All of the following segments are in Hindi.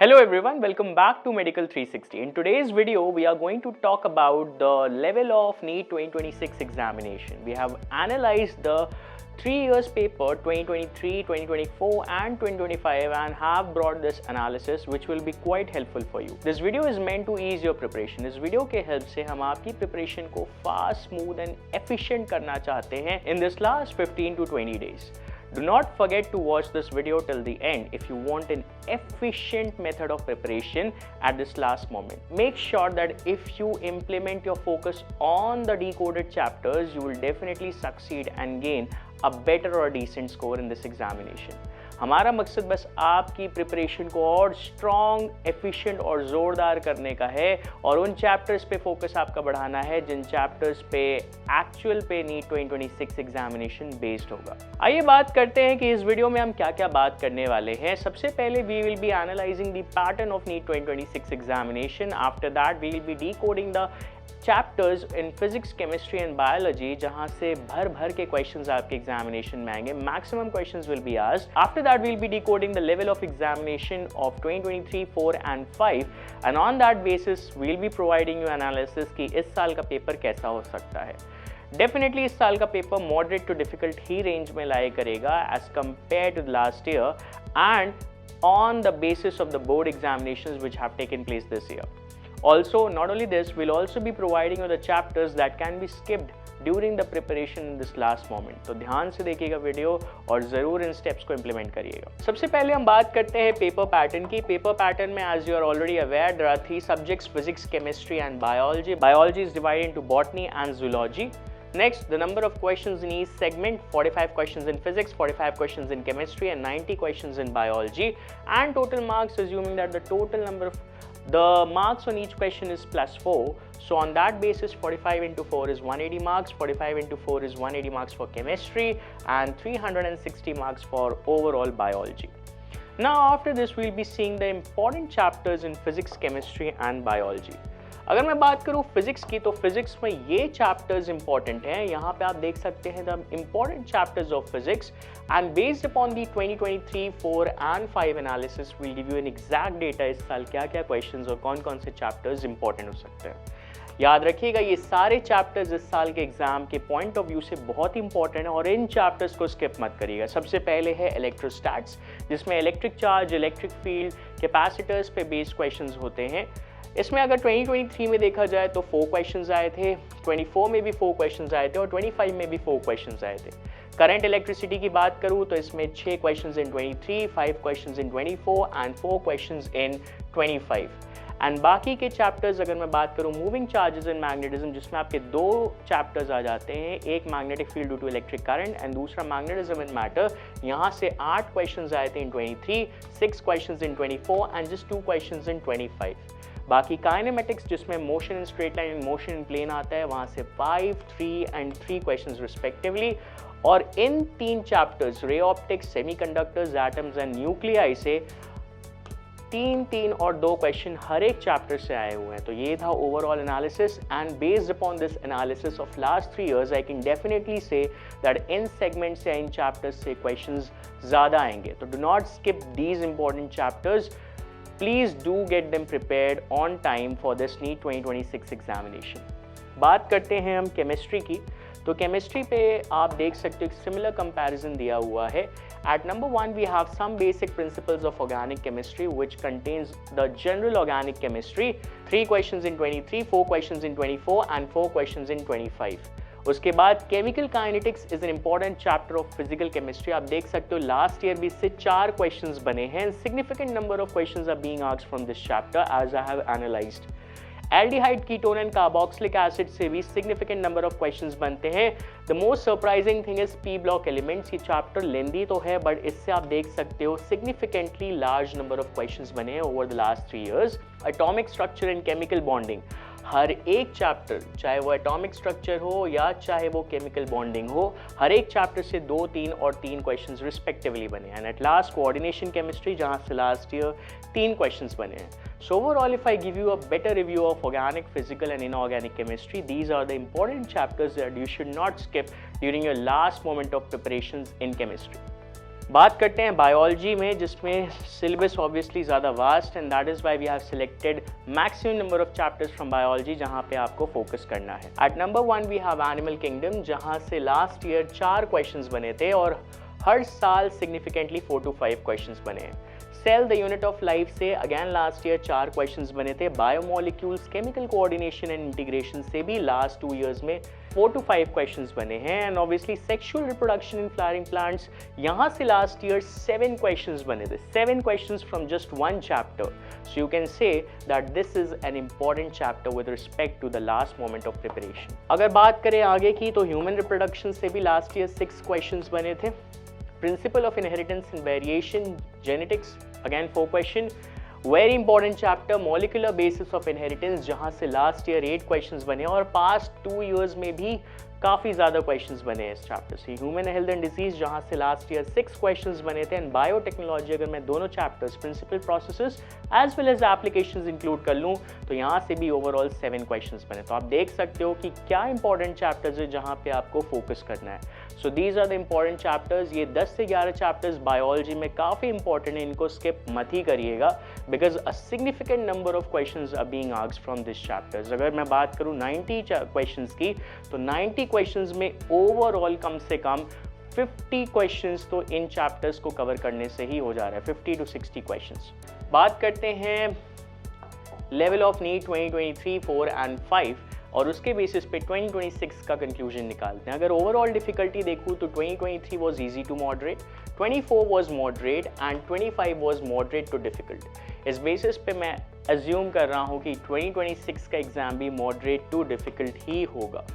Hello everyone, welcome back to Medical 360. In today's video, we are going to talk about the level of NEET 2026 examination. We have analyzed the 3 years paper 2023, 2024 and 2025 and have brought this analysis which will be quite helpful for you. This video is meant to ease your preparation. इस वीडियो के हेल्प से हम आपकी प्रिपरेशन को फास्ट, स्मूथ एंड एफिशिएंट करना चाहते हैं in this last 15 to 20 days. Do not forget to watch this video till the end if you want an efficient method of preparation at this last moment. Make sure that if you implement your focus on the decoded chapters, you will definitely succeed and gain a better or decent score in this examination. हमारा मकसद बस आपकी प्रिपरेशन को और स्ट्रॉन्ग, एफिशिएंट और ज़ोरदार करने का है और उन चैप्टर्स पे फोकस आपका बढ़ाना है जिन चैप्टर्स पे एक्चुअल पे नीट 2026 एग्जामिनेशन बेस्ड होगा। आइए बात करते हैं कि इस वीडियो में हम क्या क्या बात करने वाले हैं। सबसे पहले we will be analysing the pattern of NEET 2026 examination. After that we will be decoding the chapters in physics, chemistry and biology, जहां से भर भर के क्वेश्चंस आपके एग्जामिनेशन में आएंगे। Maximum questions will be asked. After that we will be decoding the level of examination of 2023, 4 and 5 and on that basis we will be providing you analysis कि इस साल का पेपर कैसा हो सकता है। डेफिनेटली इस साल का पेपर मॉडरेट टू डिफिकल्ट ही रेंज में लाया करेगा as compare to last year and on the basis of the board examinations which have taken place this year. Also, not only this, we'll also be providing you the chapters that can be skipped during the preparation in this last moment. तो ध्यान से देखिएगा वीडियो और ज़रूर इन स्टेप्स को इम्प्लीमेंट करिएगा। सबसे पहले हम बात करते हैं पेपर पैटर्न की। पेपर पैटर्न में as you are already aware there are 3 subjects, physics, chemistry and biology. Biology is divided into botany and zoology. Next, the number of questions in each segment: 45 questions in physics, 45 questions in chemistry and 90 questions in biology. And total marks, assuming that the marks on each question is +4. So on that basis, 45 into 4 is 180 marks, 45 into 4 is 180 marks for chemistry and 360 marks for overall biology. Now after this, we'll be seeing the important chapters in physics, chemistry and biology. अगर मैं बात करूँ फिजिक्स की, तो फिजिक्स में ये चैप्टर्स इंपॉर्टेंट हैं। यहाँ पे आप देख सकते हैं the important chapters of physics and based upon the 2023, 4 and 5 analysis will give you an exact data इस साल क्या क्या क्वेश्चंस और कौन कौन से चैप्टर्स इंपॉर्टेंट हो सकते हैं। याद रखिएगा ये सारे चैप्टर्स इस साल के एग्जाम के पॉइंट ऑफ व्यू से बहुत इंपॉर्टेंट है और इन चैप्टर्स को स्किप मत करिएगा। सबसे पहले है इलेक्ट्रोस्टैट्स, जिसमें electric charge, electric field, capacitors पे बेस्ड क्वेश्चंस होते हैं। इसमें अगर 2023 में देखा जाए तो 4 क्वेश्चंस आए थे, 24 में भी 4 क्वेश्चंस आए थे और 25 में भी 4 क्वेश्चंस आए थे। करंट इलेक्ट्रिसिटी की बात करूँ तो इसमें 6 questions in 23, 5 questions in 24 and 4 questions in 25। And बाकी के चैप्टर्स अगर मैं बात करूँ मूविंग चार्जेस इन मैग्नेटिज्म, जिसमें आपके 2 चैप्टर्स आ जाते हैं, एक magnetic field due to electric current and दूसरा मैग्नेटिज्म इन मैटर। यहाँ से 8 क्वेश्चंस आए थे in 23, 6 questions in 24 and just 2 questions in 25। बाकी काइनेमेटिक्स, जिसमें motion in straight line and motion in plane आता है, वहाँ से 5, 3 एंड 3 क्वेश्चंस रिस्पेक्टिवली। और इन 3 chapters ray optics, semiconductors, atoms and nuclei से 3 और 2 क्वेश्चन हर एक चैप्टर से आए हुए हैं। तो ये था overall analysis and based upon this analysis of last 3 years I can definitely say that in segment से, इन चैप्टर्स से क्वेश्चंस ज़्यादा आएंगे। तो do not skip these important chapters. Please do get them prepared on time for this NEET 2026 examination. बात करते हैं हम केमिस्ट्री की। तो केमिस्ट्री पे आप देख सकते हो एक सिमिलर कंपैरिजन दिया हुआ है। At number 1 we have some basic principles of organic chemistry which contains the general organic chemistry. 3 questions in 23, 4 questions in 24 and 4 questions in 25. उसके बाद chemical kinetics is an important chapter of physical chemistry. आप देख सकते हो लास्ट ईयर भी इससे 4 क्वेश्चंस बने हैं। Significant number of questions are being asked from this chapter as I have analysed. Aldehyde, ketone and carboxylic acid से भी सिग्निफिकेंट नंबर ऑफ क्वेश्चंस बनते हैं। The most surprising thing is p block elements. ये चैप्टर लेंदी तो है बट इससे आप देख सकते हो significantly large number of questions बने हैं over the last 3 years। Atomic structure and chemical bonding, हर एक चैप्टर, चाहे वो एटॉमिक स्ट्रक्चर हो या चाहे वो केमिकल बॉन्डिंग हो, हर एक चैप्टर से 2, 3 और 3 क्वेश्चंस रिस्पेक्टिवली बने हैं। And at last coordination chemistry, जहां से लास्ट ईयर 3 क्वेश्चंस बने हैं। So overall, if I give you a better review of organic, physical and inorganic chemistry, these are the important chapters that you should not skip during your last moment of preparations in chemistry. बात करते हैं बायोलॉजी में, जिसमें सिलेबस ऑब्वियसली ज़्यादा vast and that is why we have selected maximum number of chapters from biology जहाँ पे आपको फोकस करना है। At number 1 we have animal kingdom, जहाँ से लास्ट ईयर 4 क्वेश्चंस बने थे और हर साल सिग्निफिकेंटली 4 to 5 क्वेश्चंस बने हैं। Cell the unit of life से अगेन लास्ट ईयर 4 क्वेश्चंस बने थे। Biomolecules chemical coordination and integration से भी लास्ट 2 इयर्स में 4 to 5 क्वेश्चंस बने हैं। And obviously sexual reproduction in flowering plants, यहाँ से लास्ट ईयर 7 क्वेश्चंस बने थे, 7 questions from just 1 chapter. So you can say that this is an important chapter with respect to the last moment of preparation. अगर बात करें आगे की, तो ह्यूमन रिप्रोडक्शन से भी लास्ट ईयर 6 क्वेश्चंस बने थे। Principle of inheritance and variation, genetics, again 4 question. Very important chapter, molecular basis of inheritance, जहाँ से last year 8 questions बने और past 2 years में भी काफ़ी ज़्यादा क्वेश्चंस बने हैं इस चैप्टर से। ह्यूमन हेल्थ एंड डिजीज, जहाँ से लास्ट ईयर 6 क्वेश्चंस बने थे। एंड बायोटेक्नोलॉजी, अगर मैं दोनों chapters principle processes as well as applications include कर लूँ तो यहाँ से भी ओवरऑल 7 क्वेश्चंस बने। तो आप देख सकते हो कि क्या इंपॉर्टेंट चैप्टर्स है जहाँ पे आपको फोकस करना है। So these are the important chapters. ये 10 से 11 चैप्टर्स बायोलॉजी में काफ़ी इंपॉर्टेंट है, इनको स्किप मत ही करिएगा because a significant number of questions are being asked from this chapters. अगर मैं बात करूँ 90 क्वेश्चंस की, तो 90 क्वेश्चंस में ओवरऑल कम से कम 50 क्वेश्चंस तो इन चैप्टर्स को कवर करने से ही हो जा रहा है, 50 to 60 क्वेश्चंस। बात करते हैं लेवल ऑफ नीट 2023, 4 and 5 और उसके बेसिस पे 2026 का कंक्लूजन निकालते हैं। अगर ओवरऑल डिफिकल्टी देखूँ तो 2023 was easy to moderate, 24 was moderate and 25 was moderate to difficult. इस बेसिस पे मैं अज्यूम कर रहा हूँ कि 2026 का एग्जाम भी मॉडरेट टू डिफिकल्ट ही होगा।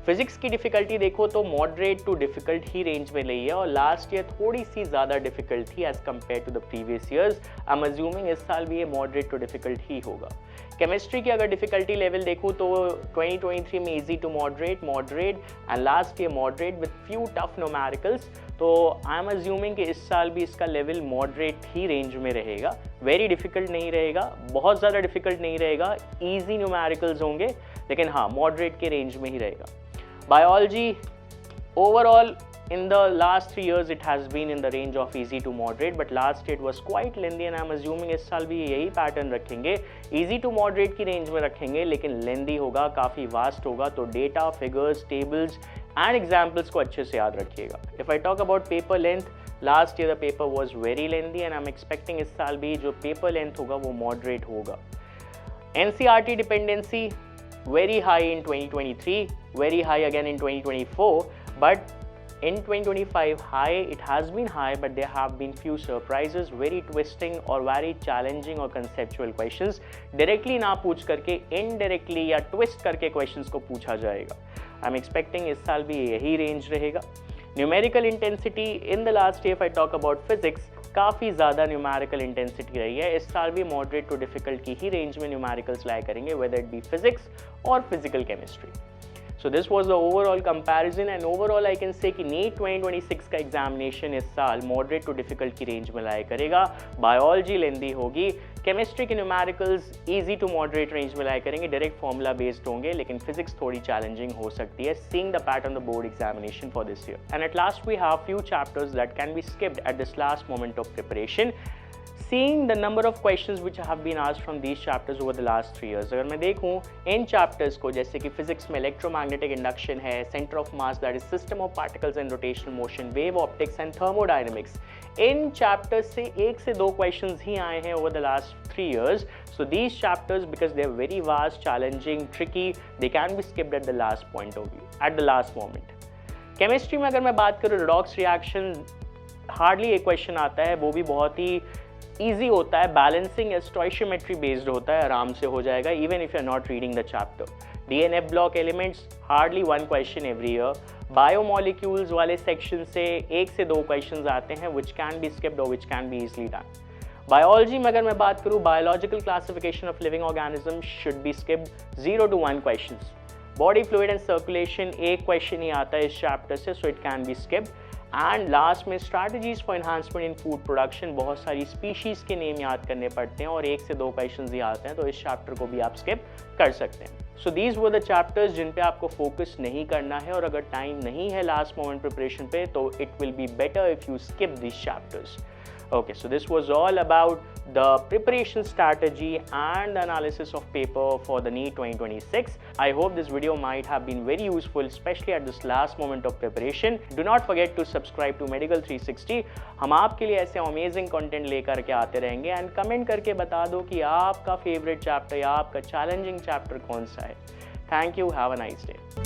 फिजिक्स की डिफिकल्टी देखो तो मॉडरेट टू डिफिकल्ट ही रेंज में रही है और लास्ट ईयर थोड़ी सी ज़्यादा डिफिकल्ट थी as compare to the previous years. I am assuming इस साल भी ये मॉडरेट टू डिफिकल्ट ही होगा। केमिस्ट्री की अगर डिफिकल्टी लेवल देखूँ तो 2023 में easy to moderate and last year moderate with few tough numericals. तो आई एम अज्यूमिंग कि इस साल भी इसका लेवल मॉडरेट ही रेंज में रहेगा, वेरी डिफिकल्ट नहीं रहेगा, बहुत ज़्यादा डिफिकल्ट नहीं रहेगा, ईजी न्यूमेरिकल्स होंगे, लेकिन हाँ मॉडरेट के रेंज में ही रहेगा। Biology, overall in the last 3 years it has been in the range of easy to moderate, but last year it was quite lengthy and I am assuming इस साल भी यही पैटर्न रखेंगे, easy to moderate की रेंज में रखेंगे, लेकिन lengthy होगा, काफ़ी वास्ट होगा। तो data, figures, tables and examples को अच्छे से याद रखिएगा। If I talk about paper length, last year the paper was very lengthy and I am expecting इस साल भी जो पेपर लेंथ होगा वो मॉडरेट होगा। NCERT dependency very high in 2023, very high again in 2024, but in 2025 high, it has been high, but there have been few surprises, very twisting or very challenging or conceptual questions directly ना पूछ करके indirectly या twist करके questions को पूछा जाएगा। I'm expecting इस साल भी यही range रहेगा। Numerical intensity in the last year, if I talk about physics, काफ़ी ज़्यादा न्यूमेरिकल इंटेंसिटी रही है। इस साल भी मॉडरेट टू डिफिकल्ट की ही रेंज में न्यूमेरिकल्स लाया करेंगे, वेदर इट बी फिजिक्स और physical chemistry. So this was the overall comparison and overall I can say कि नीट 2026 का एग्जामिनेशन इस साल मॉडरेट टू डिफिकल्ट की रेंज में लाया करेगा। बायोलॉजी लेंदी होगी, केमिस्ट्री के numericals easy to moderate range में लाया करेंगे, डायरेक्ट फॉर्मूला बेस्ड होंगे, लेकिन फिजिक्स थोड़ी चैलेंजिंग हो सकती है, seeing the pattern the board examination for this year. And at last we have few chapters that can be skipped at this last moment of preparation, seeing the number of questions which have been asked from these chapters over the last 3 years. अगर मैं देखूँ इन चैप्टर्स को, जैसे कि फिजिक्स में इलेक्ट्रोमैग्नेटिक इंडक्शन है, centre of mass that is system of particles and rotational motion, wave optics and thermodynamics, in chapters से 1 से 2 क्वेश्चंस ही आए हैं over the last 3 years. So these chapters, because they are very vast, challenging, tricky, they can be skipped at the last point of view, at the last moment. Chemistry में अगर मैं बात करूँ, रेडॉक्स रिएक्शन हार्डली एक क्वेश्चन आता है, वो भी बहुत ही ईजी होता है, बैलेंसिंग या स्टोइशियोमेट्री बेस्ड होता है, आराम से हो जाएगा even if you are not reading the chapter. DNF block elements, hardly 1 question every year. Biomolecules वाले सेक्शन से 1 से 2 क्वेश्चंस आते हैं विच कैन बी स्किप्ड और which can be easily done. Biology में अगर मैं बात करूँ, biological classification of living organism should be skipped 0 to 1 questions. Body fluid and circulation एक क्वेश्चन ही आता है इस चैप्टर से, so it can be skipped. And last में strategies for enhancement in food production, बहुत सारी स्पीशीज़ के नेम याद करने पड़ते हैं और 1 से 2 क्वेश्चंस ही आते हैं, तो इस चैप्टर को भी आप स्किप कर सकते हैं। So these were the chapters जिन पे आपको फोकस नहीं करना है, और अगर टाइम नहीं है लास्ट मोमेंट प्रिपरेशन पे तो it will be better if you skip these chapters. Okay, so this was all about the preparation strategy and the analysis of paper for the NEET 2026. I hope this video might have been very useful, especially at this last moment of preparation. Do not forget to subscribe to Medical 360. हम आपके लिए ऐसे amazing content लेकर के आते रहेंगे, and comment करके बता दो कि आपका favorite chapter या आपका challenging chapter कौन सा है. Thank you. Have a nice day.